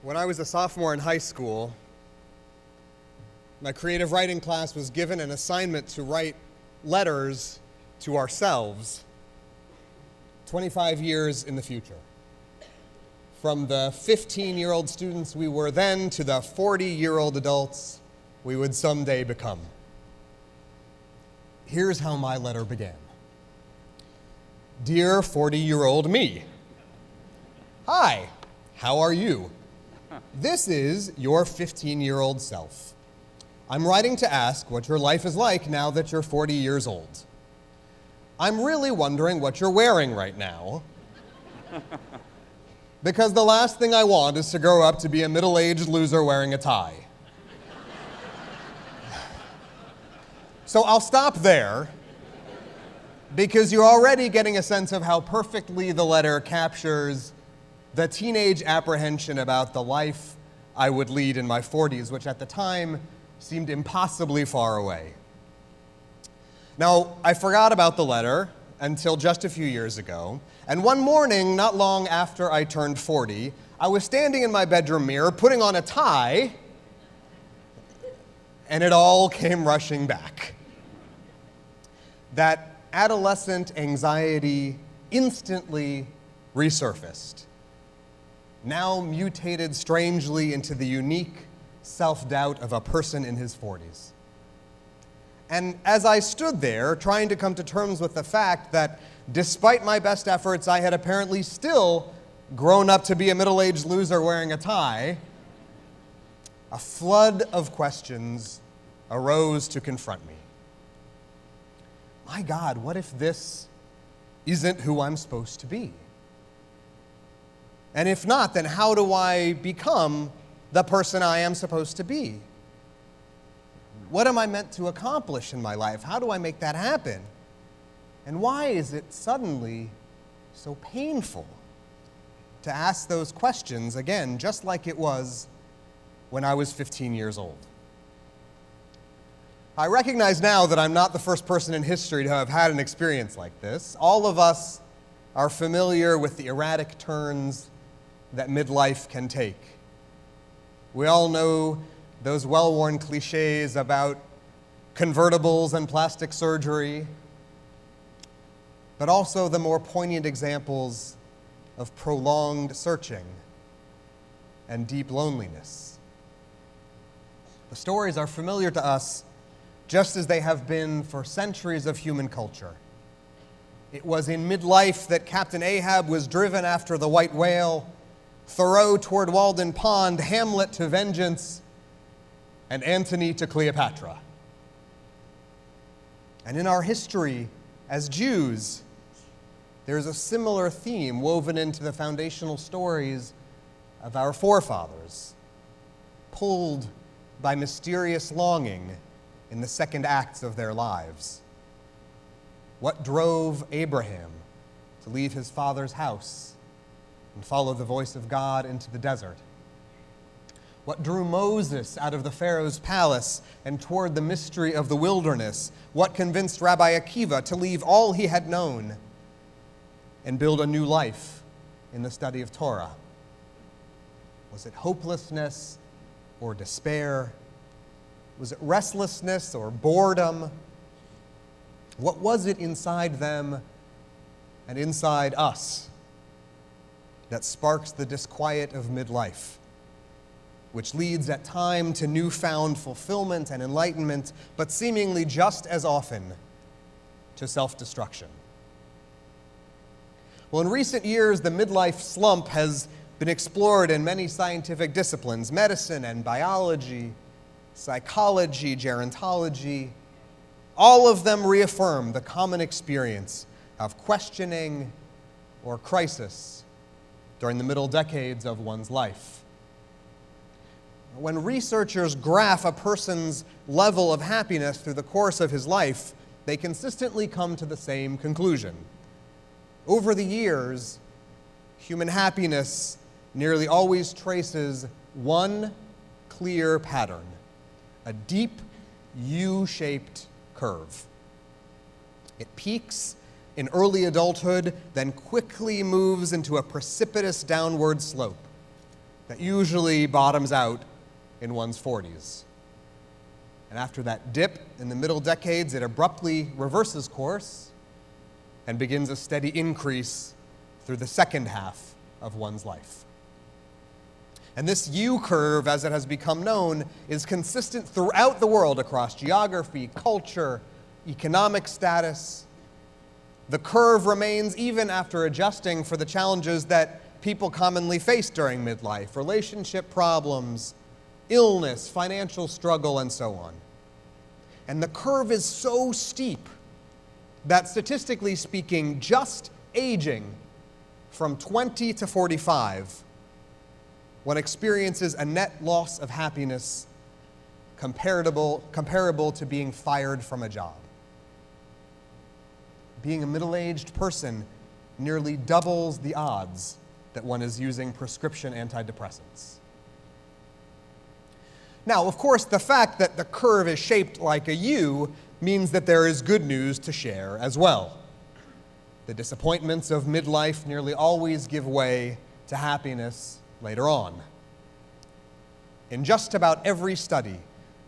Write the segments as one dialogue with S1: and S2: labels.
S1: When I was a sophomore in high school, my creative writing class was given an assignment to write letters to ourselves 25 years in the future. From the 15-year-old students we were then to the 40-year-old adults we would someday become. Here's how my letter began. Dear 40-year-old me, hi, how are you? This is your 15-year-old self. I'm writing to ask what your life is like now that you're 40 years old. I'm really wondering what you're wearing right now, because the last thing I want is to grow up to be a middle-aged loser wearing a tie. So I'll stop there, because you're already getting a sense of how perfectly the letter captures the teenage apprehension about the life I would lead in my 40s, which at the time seemed impossibly far away. Now, I forgot about the letter until just a few years ago, and one morning, not long after I turned 40, I was standing in my bedroom mirror putting on a tie, and it all came rushing back. That adolescent anxiety instantly resurfaced, now mutated strangely into the unique self-doubt of a person in his 40s. And as I stood there, trying to come to terms with the fact that despite my best efforts, I had apparently still grown up to be a middle-aged loser wearing a tie, a flood of questions arose to confront me. My God, what if this isn't who I'm supposed to be? And if not, then how do I become the person I am supposed to be? What am I meant to accomplish in my life? How do I make that happen? And why is it suddenly so painful to ask those questions again, just like it was when I was 15 years old? I recognize now that I'm not the first person in history to have had an experience like this. All of us are familiar with the erratic turns that midlife can take. We all know those well-worn cliches about convertibles and plastic surgery, but also the more poignant examples of prolonged searching and deep loneliness. The stories are familiar to us just as they have been for centuries of human culture. It was in midlife that Captain Ahab was driven after the white whale, Thoreau toward Walden Pond, Hamlet to vengeance, and Antony to Cleopatra. And in our history as Jews, there's a similar theme woven into the foundational stories of our forefathers, pulled by mysterious longing in the second acts of their lives. What drove Abraham to leave his father's house and follow the voice of God into the desert? What drew Moses out of the Pharaoh's palace and toward the mystery of the wilderness? What convinced Rabbi Akiva to leave all he had known and build a new life in the study of Torah? Was it hopelessness or despair? Was it restlessness or boredom? What was it inside them and inside us that sparks the disquiet of midlife, which leads at time to newfound fulfillment and enlightenment, but seemingly just as often to self-destruction? Well, in recent years, the midlife slump has been explored in many scientific disciplines: medicine and biology, psychology, gerontology. All of them reaffirm the common experience of questioning or crisis during the middle decades of one's life. When researchers graph a person's level of happiness through the course of his life, they consistently come to the same conclusion. Over the years, human happiness nearly always traces one clear pattern: a deep U-shaped curve. It peaks in early adulthood, then quickly moves into a precipitous downward slope, that usually bottoms out in one's 40s. And after that dip in the middle decades, it abruptly reverses course and begins a steady increase through the second half of one's life. And this U-curve, as it has become known, is consistent throughout the world across geography, culture, economic status. The curve remains even after adjusting for the challenges that people commonly face during midlife: relationship problems, illness, financial struggle, and so on. And the curve is so steep that, statistically speaking, just aging from 20 to 45, one experiences a net loss of happiness comparable to being fired from a job. Being a middle-aged person nearly doubles the odds that one is using prescription antidepressants. Now, of course, the fact that the curve is shaped like a U means that there is good news to share as well. The disappointments of midlife nearly always give way to happiness later on. In just about every study,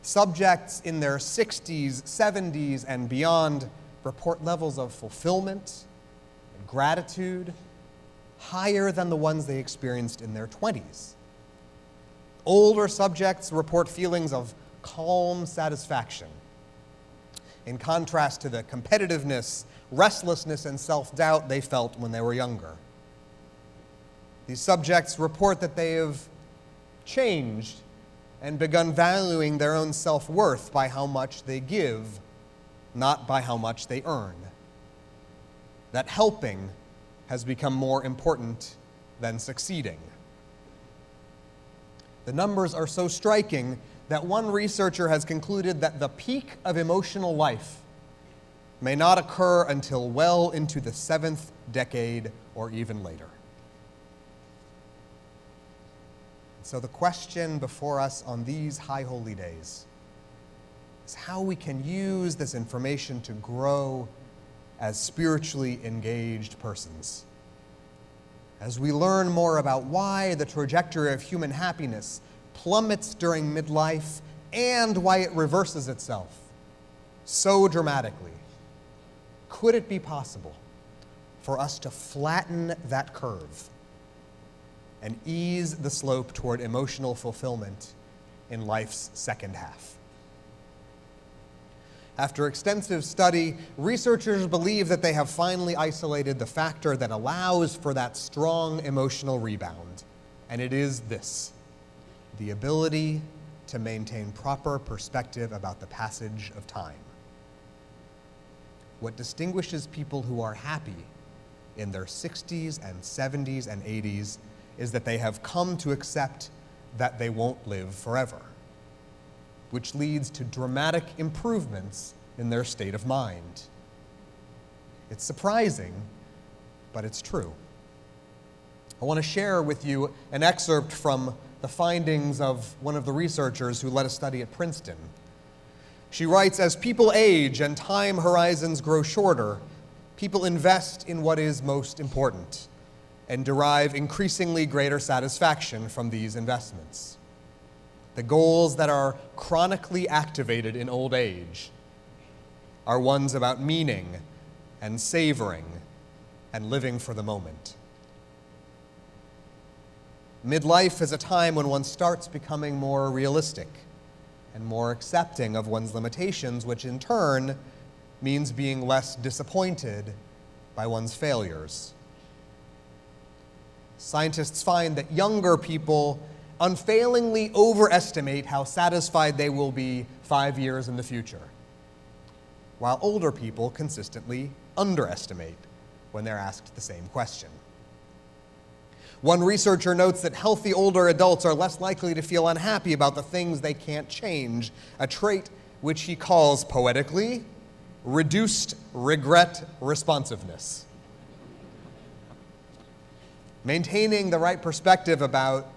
S1: subjects in their 60s, 70s, and beyond report levels of fulfillment and gratitude higher than the ones they experienced in their 20s. Older subjects report feelings of calm satisfaction, in contrast to the competitiveness, restlessness, and self-doubt they felt when they were younger. These subjects report that they have changed and begun valuing their own self-worth by how much they give, not by how much they earn. That helping has become more important than succeeding. The numbers are so striking that one researcher has concluded that the peak of emotional life may not occur until well into the 7th decade or even later. So the question before us on these high holy days is how we can use this information to grow as spiritually engaged persons. As we learn more about why the trajectory of human happiness plummets during midlife and why it reverses itself so dramatically, could it be possible for us to flatten that curve and ease the slope toward emotional fulfillment in life's second half? After extensive study, researchers believe that they have finally isolated the factor that allows for that strong emotional rebound, and it is this: the ability to maintain proper perspective about the passage of time. What distinguishes people who are happy in their 60s and 70s and 80s is that they have come to accept that they won't live forever, which leads to dramatic improvements in their state of mind. It's surprising, but it's true. I want to share with you an excerpt from the findings of one of the researchers who led a study at Princeton. She writes, "As people age and time horizons grow shorter, people invest in what is most important and derive increasingly greater satisfaction from these investments. The goals that are chronically activated in old age are ones about meaning and savoring and living for the moment." Midlife is a time when one starts becoming more realistic and more accepting of one's limitations, which in turn means being less disappointed by one's failures. Scientists find that younger people unfailingly overestimate how satisfied they will be 5 years in the future, while older people consistently underestimate when they're asked the same question. One researcher notes that healthy older adults are less likely to feel unhappy about the things they can't change, a trait which he calls poetically reduced regret responsiveness. Maintaining the right perspective about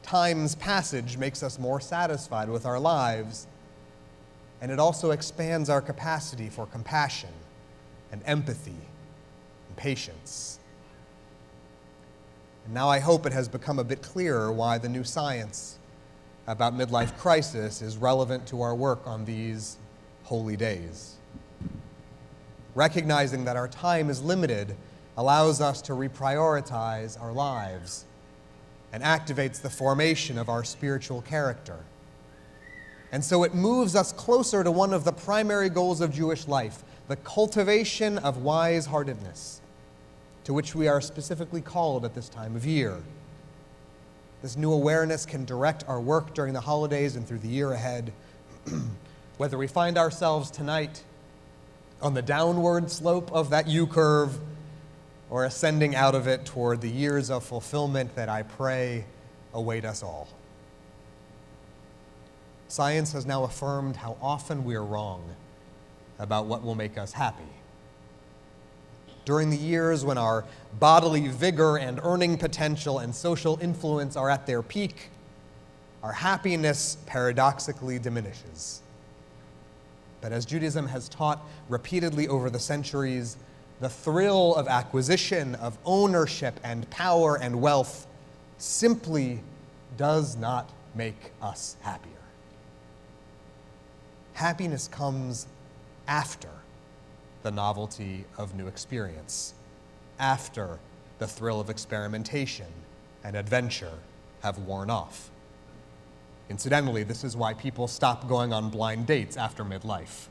S1: time's passage makes us more satisfied with our lives, and it also expands our capacity for compassion and empathy and patience. And now I hope it has become a bit clearer why the new science about midlife crisis is relevant to our work on these holy days. Recognizing that our time is limited allows us to reprioritize our lives and activates the formation of our spiritual character. And so it moves us closer to one of the primary goals of Jewish life, the cultivation of wise-heartedness, to which we are specifically called at this time of year. This new awareness can direct our work during the holidays and through the year ahead. Whether we find ourselves tonight on the downward slope of that U-curve or ascending out of it toward the years of fulfillment that I pray await us all. Science has now affirmed how often we are wrong about what will make us happy. During the years when our bodily vigor and earning potential and social influence are at their peak, our happiness paradoxically diminishes. But as Judaism has taught repeatedly over the centuries, the thrill of acquisition, of ownership and power and wealth simply does not make us happier. Happiness comes after the novelty of new experience, after the thrill of experimentation and adventure have worn off. Incidentally, this is why people stop going on blind dates after midlife.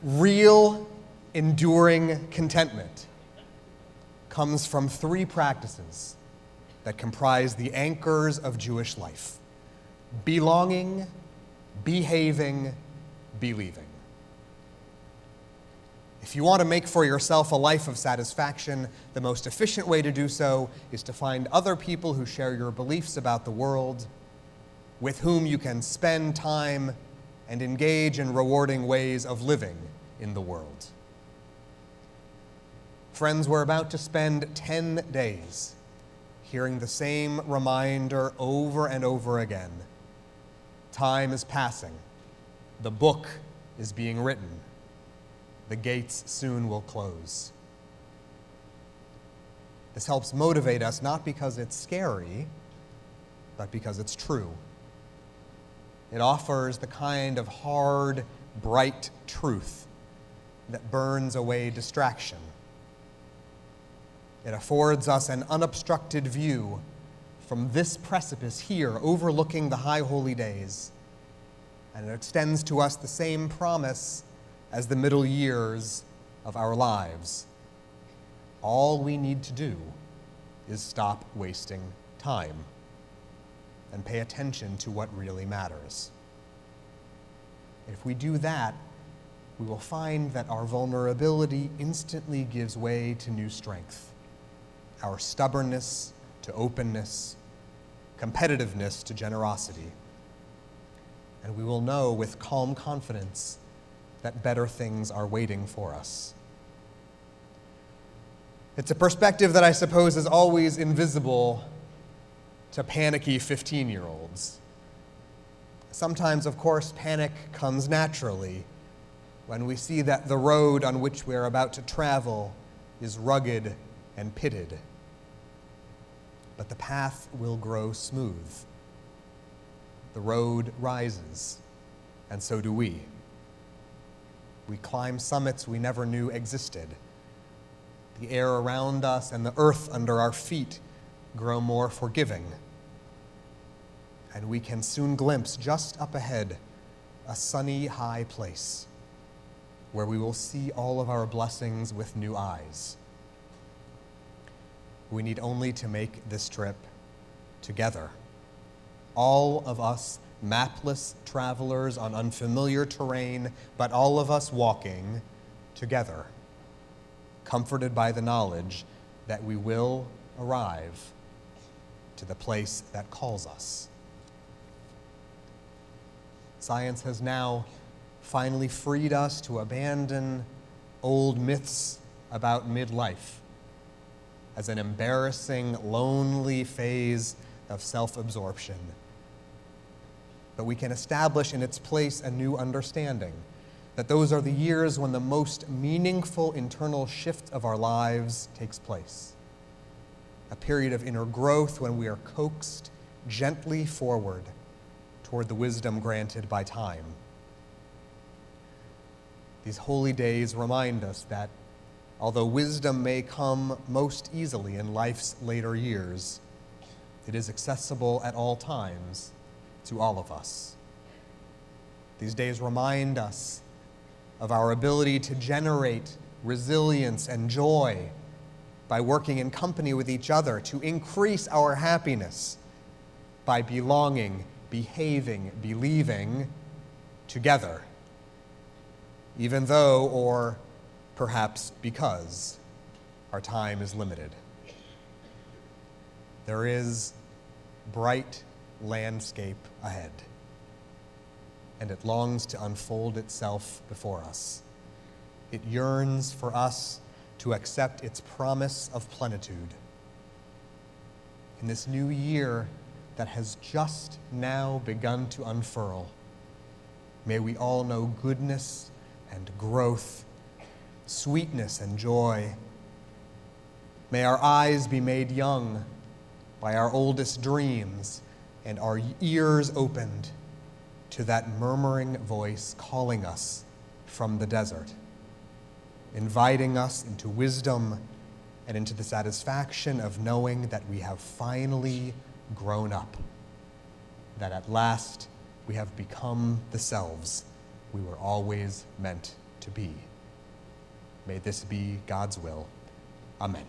S1: Real, enduring contentment comes from three practices that comprise the anchors of Jewish life: belonging, behaving, believing. If you want to make for yourself a life of satisfaction, the most efficient way to do so is to find other people who share your beliefs about the world, with whom you can spend time and engage in rewarding ways of living in the world. Friends, we're about to spend 10 days hearing the same reminder over and over again. Time is passing. The book is being written. The gates soon will close. This helps motivate us not because it's scary, but because it's true. It offers the kind of hard, bright truth that burns away distraction. It affords us an unobstructed view from this precipice here, overlooking the high holy days, and it extends to us the same promise as the middle years of our lives. All we need to do is stop wasting time and pay attention to what really matters. If we do that, we will find that our vulnerability instantly gives way to new strength, our stubbornness to openness, competitiveness to generosity. And we will know with calm confidence that better things are waiting for us. It's a perspective that I suppose is always invisible to panicky 15-year-olds. Sometimes, of course, panic comes naturally when we see that the road on which we are about to travel is rugged and pitted. But the path will grow smooth. The road rises, and so do we. We climb summits we never knew existed. The air around us and the earth under our feet grow more forgiving. And we can soon glimpse just up ahead a sunny, high place where we will see all of our blessings with new eyes. We need only to make this trip together. All of us mapless travelers on unfamiliar terrain, but all of us walking together, comforted by the knowledge that we will arrive to the place that calls us. Science has now finally freed us to abandon old myths about midlife as an embarrassing, lonely phase of self-absorption. But we can establish in its place a new understanding that those are the years when the most meaningful internal shift of our lives takes place. A period of inner growth when we are coaxed gently forward toward the wisdom granted by time. These holy days remind us that although wisdom may come most easily in life's later years, it is accessible at all times to all of us. These days remind us of our ability to generate resilience and joy by working in company with each other, to increase our happiness by belonging, behaving, believing together, even though, or perhaps because, our time is limited. There is bright landscape ahead, and it longs to unfold itself before us. It yearns for us to accept its promise of plenitude. In this new year that has just now begun to unfurl, may we all know goodness and growth, sweetness and joy. May our eyes be made young by our oldest dreams and our ears opened to that murmuring voice calling us from the desert, inviting us into wisdom and into the satisfaction of knowing that we have finally grown up, that at last we have become the selves we were always meant to be. May this be God's will. Amen.